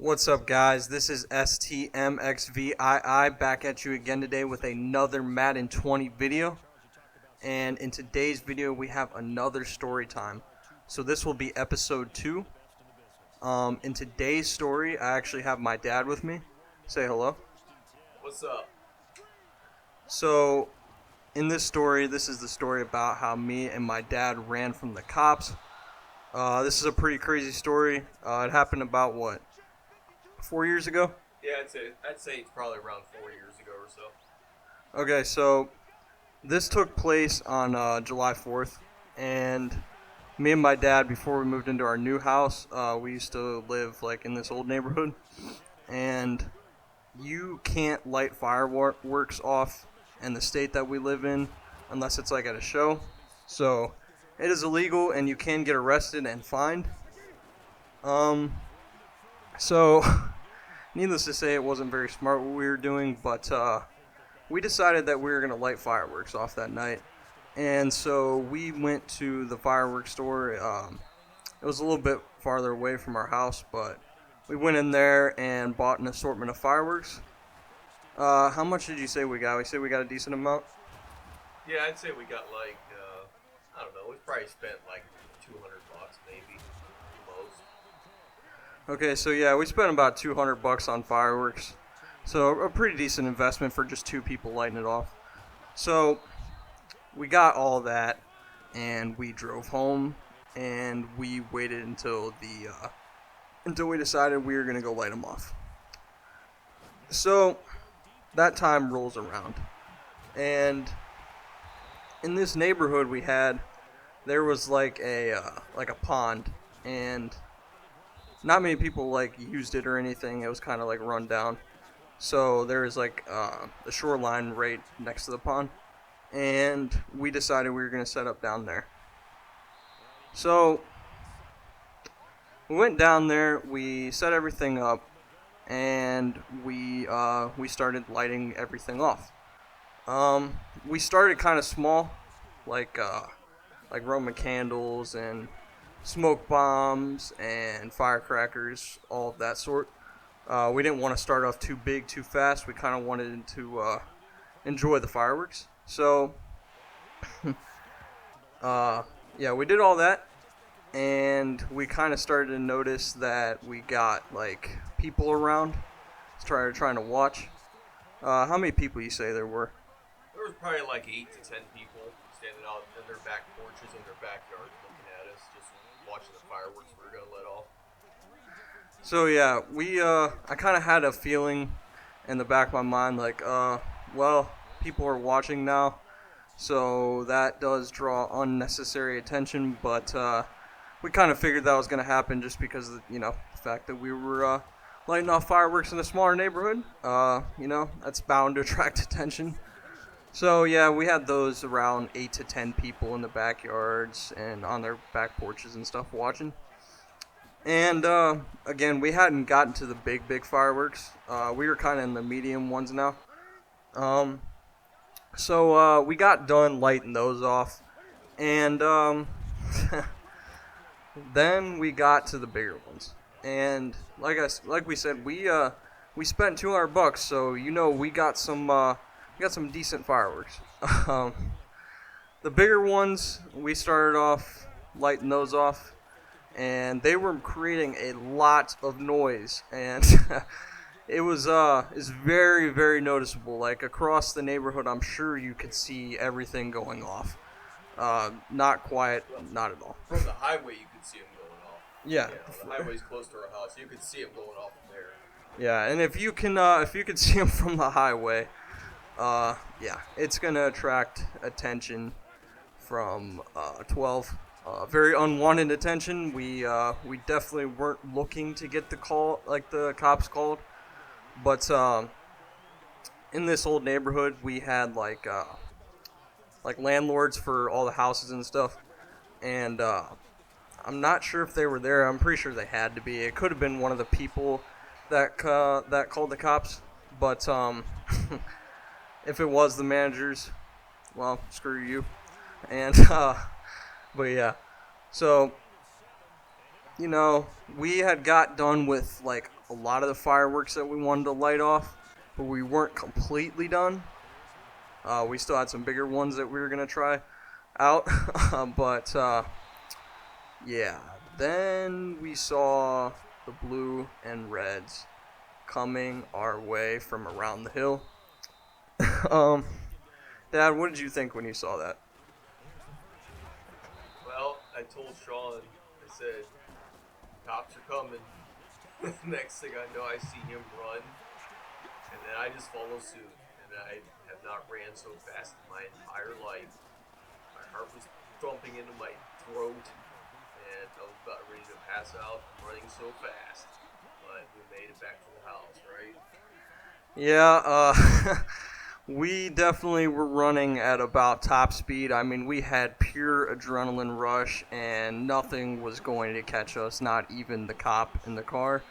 What's up, guys? This is STMXVII back at you again today with another Madden 20 video. And in today's video, we have another story time. So this will be episode 2. In today's story, I actually have my dad with me. Say hello. What's up? So, in this story, this is the story about how me and my dad ran from the cops. This is a pretty crazy story. It happened about, 4 years ago? Yeah, I'd say it's probably around 4 years ago or so. Okay, so this took place on July 4th, and me and my dad, before we moved into our new house, we used to live in this old neighborhood, and you can't light fireworks off in the state that we live in unless it's at a show. So it is illegal, and you can get arrested and fined. So needless to say, it wasn't very smart what we were doing, but we decided that we were going to light fireworks off that night. And so we went to the fireworks store. It was a little bit farther away from our house, but we went in there and bought an assortment of fireworks. How much did you say we got? We said we got a decent amount? Yeah, I'd say we got I don't know, we probably spent $200 maybe, most. Okay, so yeah, we spent about $200 on fireworks. So a pretty decent investment for just two people lighting it off. So we got all that, and we drove home, and we waited until we decided we were gonna go light them off. So that time rolls around, and in this neighborhood there was a pond, and not many people used it or anything. It was kind of run down. So there was the shoreline right next to the pond, and we decided we were going to set up down there. So we went down there, we set everything up, and we started lighting everything off. We started kind of small, like Roman candles and smoke bombs and firecrackers, all of that sort. We didn't want to start off too big too fast. We kind of wanted to enjoy the fireworks. So yeah, we did all that, and we kind of started to notice that we got people around trying to watch. How many people you say there were? There was probably 8 to 10 people standing out in their back porches in their backyards looking at us, just watching the fireworks we were going to let off. So yeah, I kind of had a feeling in the back of my mind well, people are watching now, so that does draw unnecessary attention, but we kind of figured that was going to happen just because of, the fact that we were lighting off fireworks in a smaller neighborhood. That's bound to attract attention. So yeah, we had those around 8 to 10 people in the backyards and on their back porches and stuff watching. And again, we hadn't gotten to the big fireworks. We were kind of in the medium ones now. So we got done lighting those off, and then we got to the bigger ones. And like we said, we spent $200, so we got some decent fireworks. The bigger ones, we started off lighting those off, and they were creating a lot of noise, and it was very, very noticeable. Across the neighborhood, I'm sure you could see everything going off. Not quiet, not at all. From the highway, you could see them going off. Yeah, the highway's close to our house. You could see them going off from there. Yeah, and if you can see them from the highway, yeah, it's gonna attract attention from 12. Very unwanted attention. We definitely weren't looking to get the call, the cops called, but in this old neighborhood, we had landlords for all the houses and stuff, and I'm not sure if they were there. I'm pretty sure they had to be. It could have been one of the people that called the cops, but if it was the managers, well, screw you. And but yeah, so we had got done with a lot of the fireworks that we wanted to light off, but we weren't completely done. We still had some bigger ones that we were going to try out. but, yeah. Then we saw the blue and reds coming our way from around the hill. um, Dad, what did you think when you saw that? Well, I told Sean, I said, cops are coming. Next thing I know, I see him run, and then I just follow suit. And I have not ran so fast in my entire life. My heart was thumping into my throat, and I was about ready to pass out, running so fast. But we made it back to the house, right? Yeah, we definitely were running at about top speed. I mean, we had pure adrenaline rush, and nothing was going to catch us, not even the cop in the car.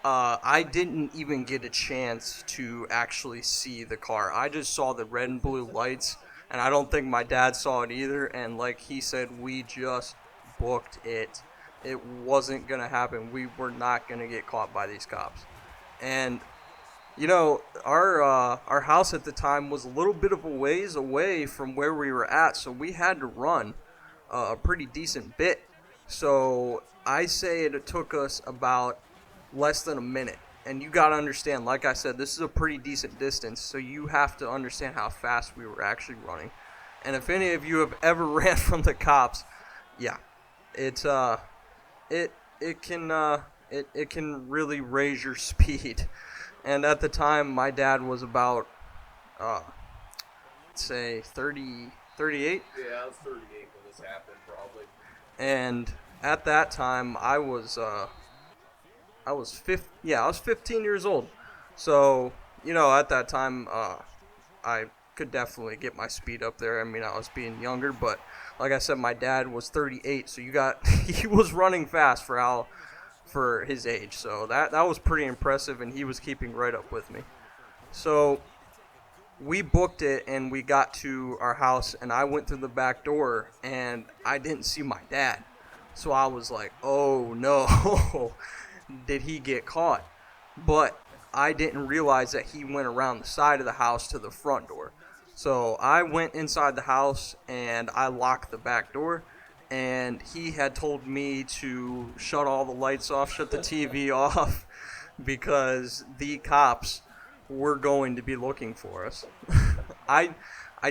I didn't even get a chance to actually see the car. I just saw the red and blue lights, and I don't think my dad saw it either. And like he said, we just booked it. It wasn't going to happen. We were not going to get caught by these cops. And our house at the time was a little bit of a ways away from where we were at, so we had to run a pretty decent bit. So I say it took us about less than a minute. And you got to understand, like I said, this is a pretty decent distance, so you have to understand how fast we were actually running. And if any of you have ever ran from the cops, yeah, it's it it can it can really raise your speed. And at the time, my dad was about, say, 30, 38. Yeah, I was 38 when this happened, probably. And at that time, I was 15 years old. So, at that time, I could definitely get my speed up there. I mean, I was being younger, but like I said, my dad was 38, so he was running fast for his age. So that was pretty impressive, and he was keeping right up with me. So we booked it, and we got to our house, and I went through the back door, and I didn't see my dad. So I was like, oh no, did he get caught? But I didn't realize that he went around the side of the house to the front door. So I went inside the house, and I locked the back door. And he had told me to shut all the lights off, shut the TV off, because the cops were going to be looking for us. I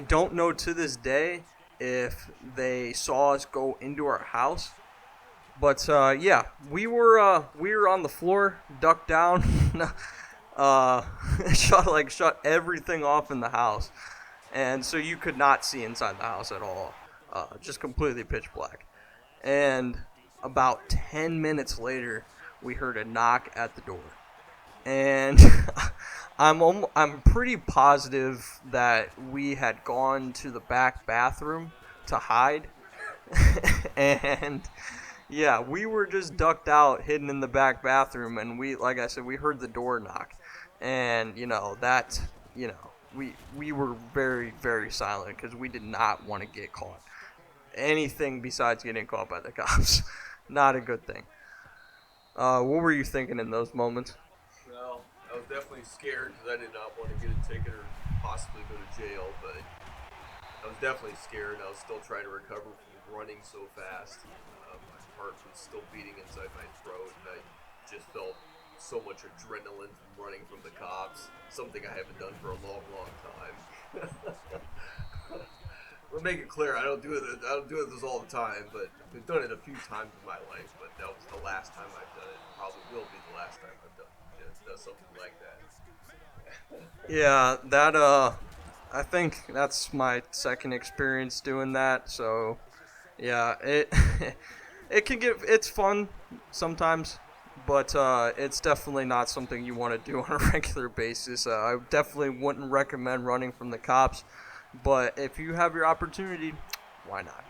don't know to this day if they saw us go into our house, but yeah, we were on the floor, ducked down, shut everything off in the house, and so you could not see inside the house at all. Just completely pitch black. And about 10 minutes later, we heard a knock at the door. And I'm pretty positive that we had gone to the back bathroom to hide. And yeah, we were just ducked out, hidden in the back bathroom, and like I said, we heard the door knock. And we were very, very silent because we did not want to get caught. Anything besides getting caught by the cops. Not a good thing. What were you thinking in those moments? Well, I was definitely scared because I did not want to get a ticket or possibly go to jail, but I was definitely scared. I was still trying to recover from running so fast. My heart was still beating inside my throat, and I just felt so much adrenaline from running from the cops, something I haven't done for a long, long time. We'll make it clear, I don't do this all the time, but I've done it a few times in my life, but that was the last time I've done it. Probably will be the last time I've done something like that. Yeah, I think that's my second experience doing that, so yeah, it's fun sometimes, but it's definitely not something you want to do on a regular basis. I definitely wouldn't recommend running from the cops. But if you have your opportunity, why not?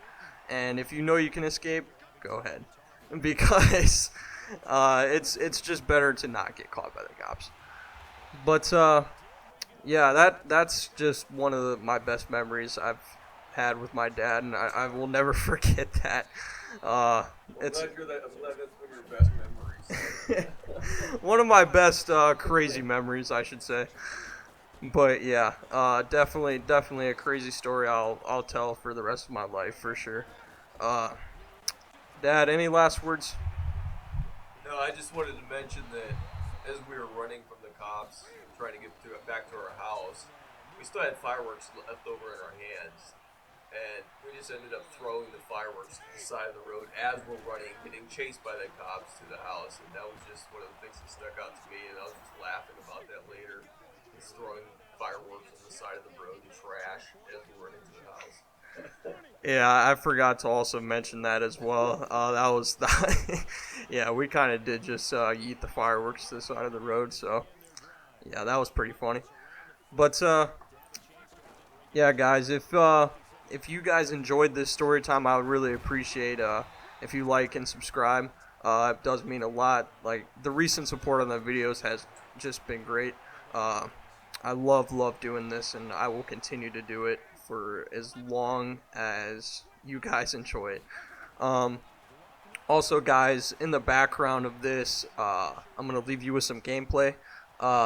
And if you know you can escape, go ahead. Because it's just better to not get caught by the cops. But yeah, that's just one of my best memories I've had with my dad, and I will never forget that. I'm glad that's one of your best memories. one of my best crazy memories, I should say. But yeah, definitely a crazy story I'll tell for the rest of my life for sure. Uh, Dad, any last words? No, I just wanted to mention that as we were running from the cops, trying to get back to our house, we still had fireworks left over in our hands, and we just ended up throwing the fireworks to the side of the road as we're running, getting chased by the cops to the house, and that was just one of the things that stuck out to me, and I was just laughing about that later, just throwing fireworks on the side of the road and trash as we were running to the house. Yeah, I forgot to also mention that as well. That was yeah, we kind of did just eat the fireworks to the side of the road, so yeah, that was pretty funny. But yeah, guys, if you guys enjoyed this story time, I would really appreciate if you like and subscribe. It does mean a lot. Like the recent support on the videos has just been great. Uh, I love doing this, and I will continue to do it for as long as you guys enjoy it. Um, Also, guys, in the background of this, I'm going to leave you with some gameplay.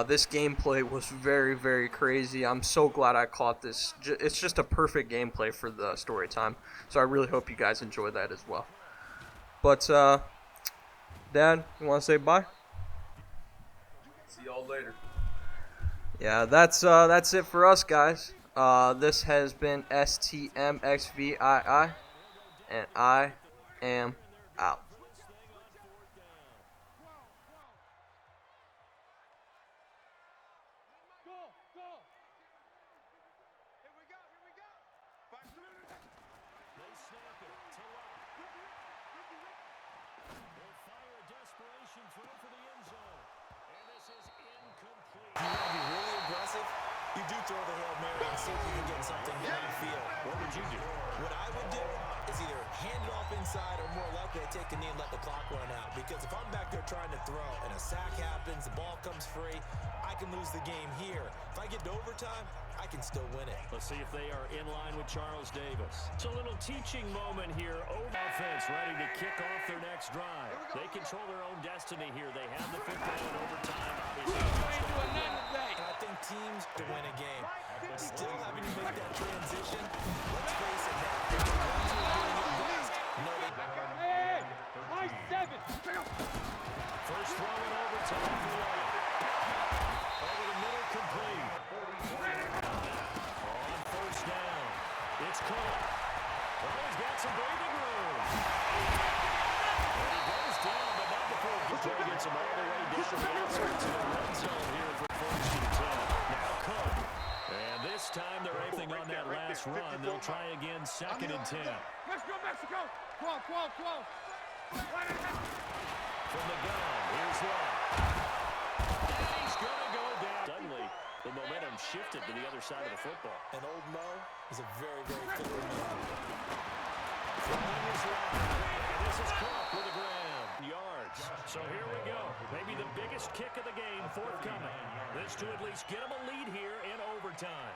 This gameplay was very crazy. I'm so glad I caught this. It's just a perfect gameplay for the story time. So I really hope you guys enjoy that as well. But, Dad, you want to say bye? See y'all later. Yeah, that's it for us, guys. This has been STMXVII, and I am out. You want to be really aggressive? You do throw the Hail Mary and see if you can get something downfield. What would you do? What I would do is either hand it off inside or more likely to take a knee and let the clock run out. Because if I'm back there trying to throw and a sack happens, the ball comes free, I can lose the game here. If I get to overtime, I can still win it. Let's see if they are in line with Charles Davis. It's a little teaching moment here. Offense ready to kick off their next drive. They control their own destiny here. They have the football in overtime. And I think teams to win a game. Still having to make that transition. Let's face it, now the ones who are doing it best know they First throw in overtime for White. Over the middle, complete. On first down, it's Cook. Oh, he's got some breathing room. And he goes down, but not before Boucher gets him all the way down to the outskirts of the red zone here for first and 10. Now Cook. And this time they're everything on that last run. They'll try again, second and 10. Mexico! 12! From the gun, here's Love. And he's going to go down. Suddenly, the momentum shifted to the other side of the football. And old Mo is a very fickle man. Throwing is Love. And this is Cook with a ground. Yards. So here we go. Maybe the biggest kick of the game forthcoming. This to at least get them a lead here in overtime.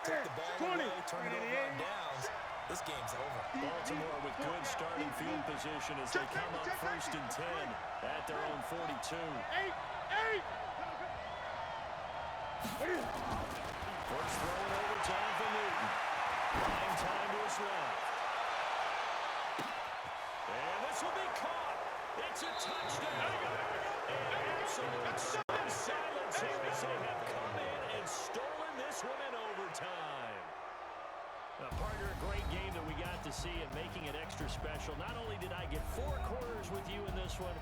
Took the ball away, turned it over on downs. This game's over. Baltimore with good starting field position as they come up first and 10 at their own 42. First throw in overtime for Newton. Prime time to his left. And this will be caught. It's a touchdown. And absolute silence here as they have come in and stolen this one in overtime. Partner, a great game that we got to see and making it extra special. Not only did I get 4 quarters with you in this one,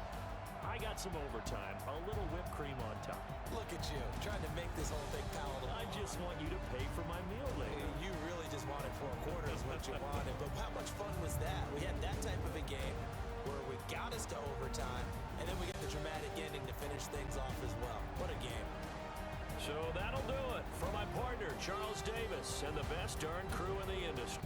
I got some overtime, a little whipped cream on top. Look at you, trying to make this whole thing palatable. I just want you to pay for my meal later. You really just wanted 4 quarters, what you wanted. But how much fun was that? We had that type of a game where we got us to overtime, and then we got the dramatic ending to finish things off as well. What a game. So that'll do it for my partner, Charles Davis, and the best darn crew in the industry.